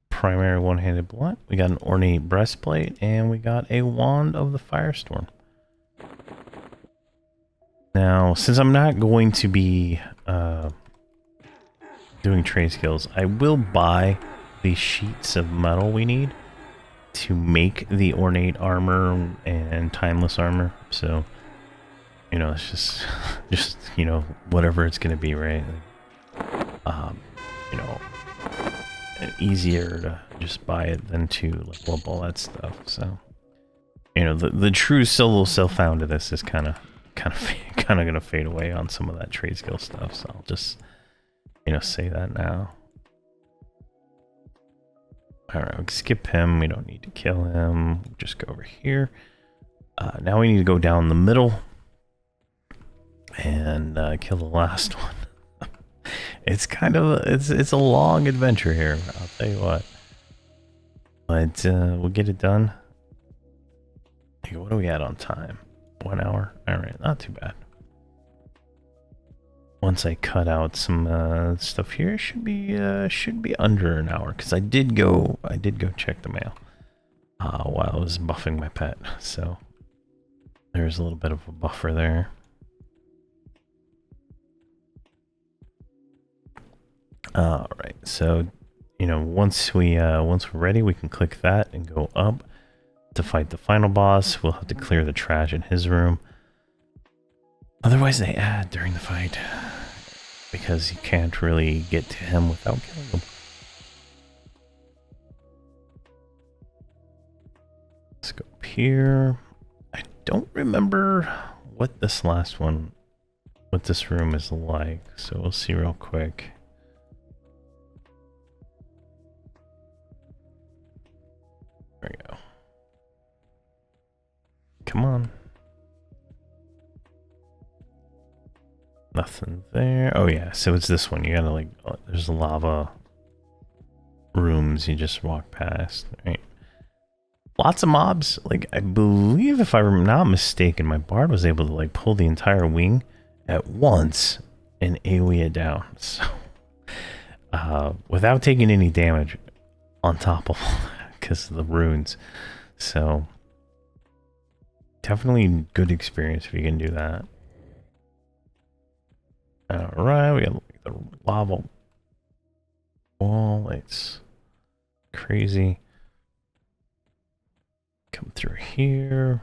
primary one-handed blunt. We got an ornate breastplate, and we got a wand of the firestorm. Now, since I'm not going to be doing trade skills, I will buy the sheets of metal we need to make the ornate armor and timeless armor. So, you know, it's just you know, whatever it's gonna be, right? Like, you know, easier to just buy it than to like lump all that stuff. So, you know, the true solo self-found of this is kind of gonna fade away on some of that trade skill stuff. So I'll just, you know, say that now. All right, we can skip him. We don't need to kill him. We'll just go over here. Now we need to go down the middle and kill the last one. It's kind of it's a long adventure here, I'll tell you what. But we'll get it done. Hey, what are we at on time? 1 hour. All right, not too bad. Once I cut out some stuff here, should be under an hour, because I did go check the mail while I was buffing my pet, so there's a little bit of a buffer there. All right, so you know, once we're ready, we can click that and go up to fight the final boss. We'll have to clear the trash in his room. Otherwise, they add during the fight, because you can't really get to him without killing him. Let's go up here. I don't remember what this room is like, so we'll see real quick. There we go. Come on. Nothing there. Oh yeah, so it's this one. You gotta like, there's lava rooms you just walk past, right? Lots of mobs. Like, I believe, if I'm not mistaken, my bard was able to like pull the entire wing at once and AoE it down. So, without taking any damage on top of all that, because of the runes. So, definitely good experience if you can do that. Alright, we got the lava wall. It's crazy. Come through here.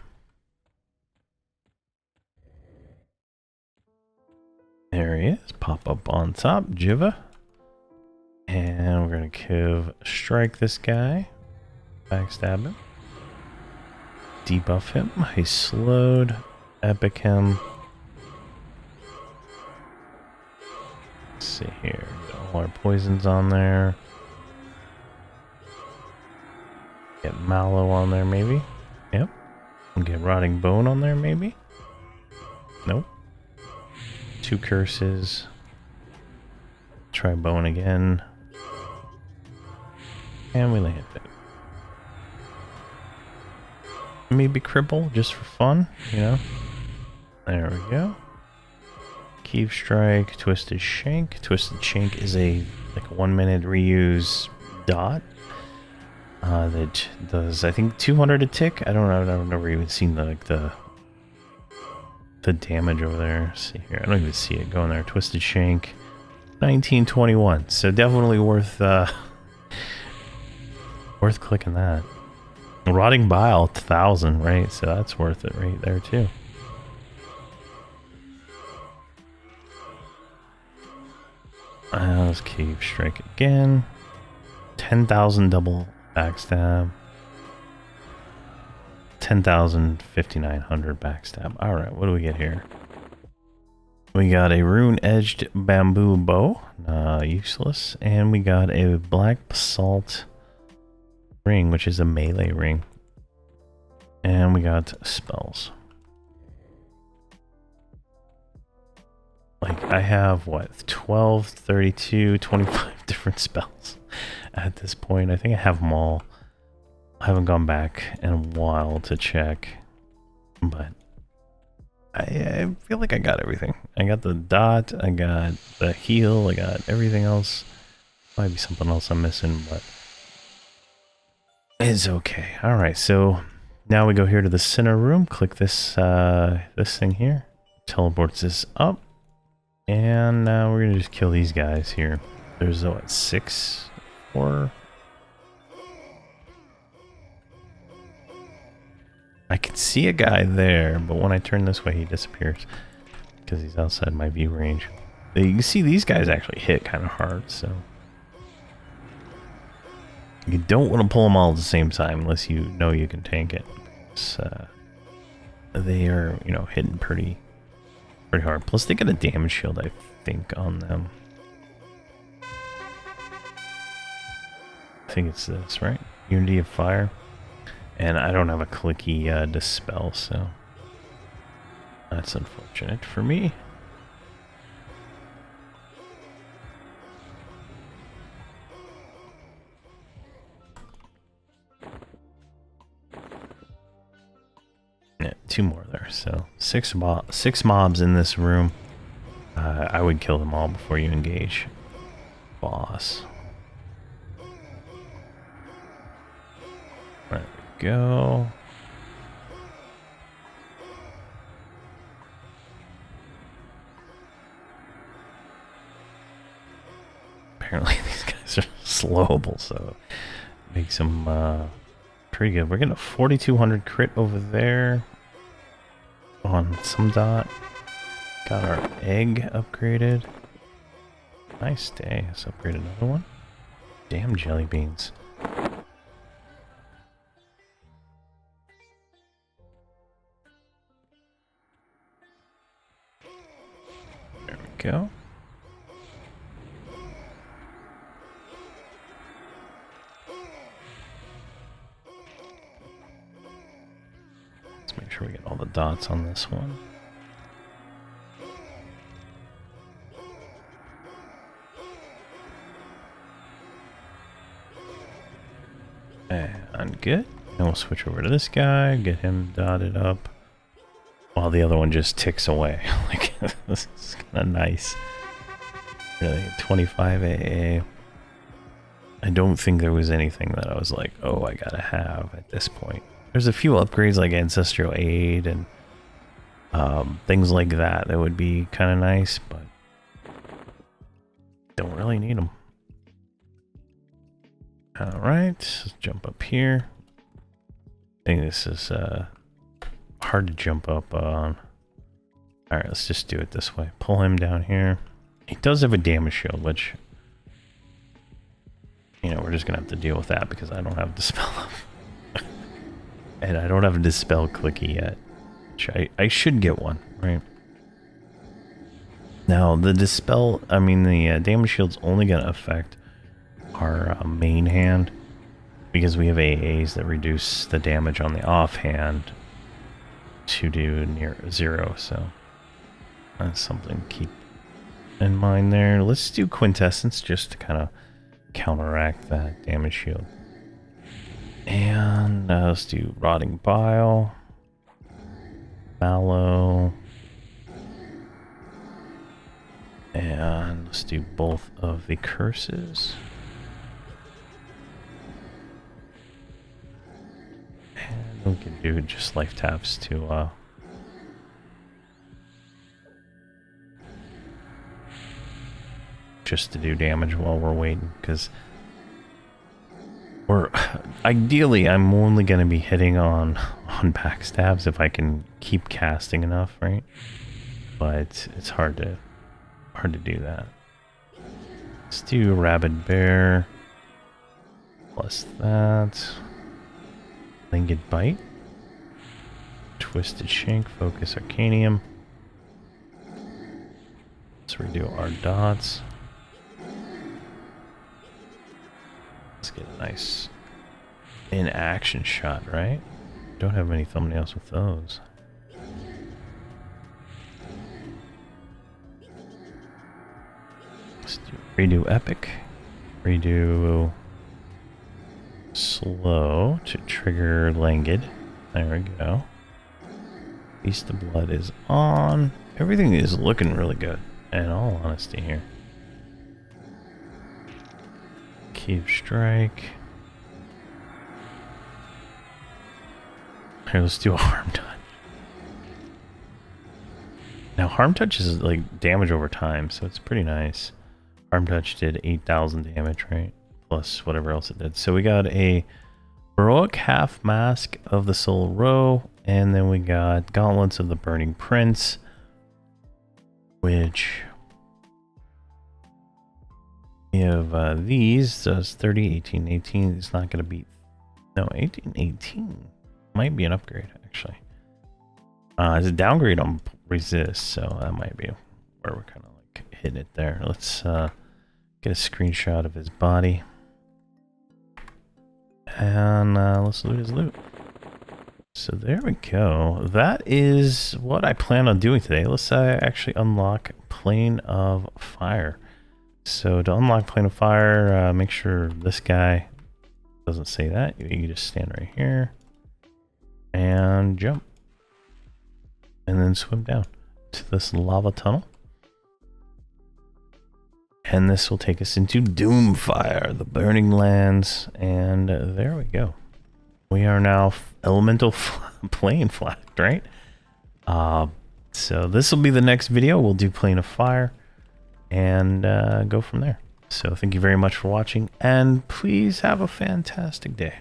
There he is. Pop up on top, Jiva. And we're gonna strike this guy. Backstab him. debuff him. He's slowed. Epic him. Let's see here. Got all our poisons on there. Get Mallow on there, maybe. Yep. And get Rotting Bone on there, maybe. Nope. 2 curses. Try Bone again. And we land it. Maybe Cripple, just for fun, you know? There we go. Keep Strike, Twisted Shank. Twisted Shank is a 1 minute reuse dot. That does, I think, 200 a tick. I don't know. I've never even seen the damage over there. Let's see here. I don't even see it going there. Twisted Shank, 1921. So definitely worth clicking that. Rotting Bile, 1,000, right? So that's worth it right there too. Let's keep Strike again. 10,000 double backstab. 10,000, 5,900 backstab. Alright, what do we get here? We got a rune-edged bamboo bow. Useless. And we got a black basalt ring, which is a melee ring. And we got spells. Like, I have, what, 12, 32, 25 different spells at this point. I think I have them all. I haven't gone back in a while to check, but I feel like I got everything. I got the dot, I got the heal, I got everything else. Might be something else I'm missing, but it's okay. Alright, so now we go here to the center room, click this this thing here, teleports us up. And we're gonna just kill these guys here. There's what, 6 or I can see a guy there, but when I turn this way, he disappears because he's outside my view range. You can see these guys actually hit kind of hard, so you don't want to pull them all at the same time unless you know you can tank it. So, they are, you know, hitting pretty hard. Plus, they get a damage shield, I think, on them. I think it's this, right? Unity of Fire. And I don't have a clicky dispel, so that's unfortunate for me. Yeah, 2 more there, so 6 mobs in this room. I would kill them all before you engage boss. There we go. Apparently these guys are slowable, so it makes them pretty good. We're getting a 4,200 crit over there on some dot. Got our egg upgraded. Nice day. Let's upgrade another one. Damn jelly beans. There we go. Let's make sure we get all the dots on this one. And good. And we'll switch over to this guy, get him dotted up, while the other one just ticks away. Like, this is kind of nice. Really, 25 AA. I don't think there was anything that I was like, oh, I gotta have at this point. There's a few upgrades like Ancestral Aid and things like that that would be kind of nice, but don't really need them. Alright, let's jump up here. I think this is hard to jump up on. Alright, let's just do it this way. Pull him down here. He does have a damage shield, which, you know, we're just gonna have to deal with that because I don't have the spell up. And I don't have a dispel clicky yet. Which I should get one, right? Now, the dispel, I mean, the damage shield's only going to affect our main hand, because we have AAs that reduce the damage on the offhand to do near 0, so that's something to keep in mind there. Let's do Quintessence just to kind of counteract that damage shield. And let's do Rotting Bile, Mallow, and let's do both of the curses. And we can do just life taps to just to do damage while we're waiting, because ideally I'm only going to be hitting on backstabs if I can keep casting enough, right? But it's hard to do that. Let's do Rabid Bear plus that. Linked Bite, Twisted Shank, Focus Arcanium. Let's redo our dots. Let's get a nice in-action shot, right? Don't have any thumbnails with those. Let's do redo Epic, redo Slow to trigger Languid. There we go. Feast of Blood is on. Everything is looking really good, in all honesty here. Cube Strike. Here, let's do a Harm Touch. Now, Harm Touch is like damage over time, so it's pretty nice. Harm Touch did 8,000 damage, right? Plus whatever else it did. So we got a Heroic Half Mask of the Soul Row, and then we got Gauntlets of the Burning Prince, which we have these. Does 30, 18, 18. It's not going to beat. No, 18, 18 might be an upgrade, actually. It's a downgrade on Resist, so that might be where we're kind of like hitting it there. Let's get a screenshot of his body. And let's loot his loot. So there we go. That is what I plan on doing today. Let's actually unlock Plane of Fire. So to unlock Plane of Fire, make sure this guy doesn't say that. You can just stand right here and jump. And then swim down to this lava tunnel. And this will take us into Doomfire, the Burning Lands, and there we go. We are now elemental plane flagged, right? So this will be the next video. We'll do Plane of Fire and go from there. So thank you very much for watching, and please have a fantastic day.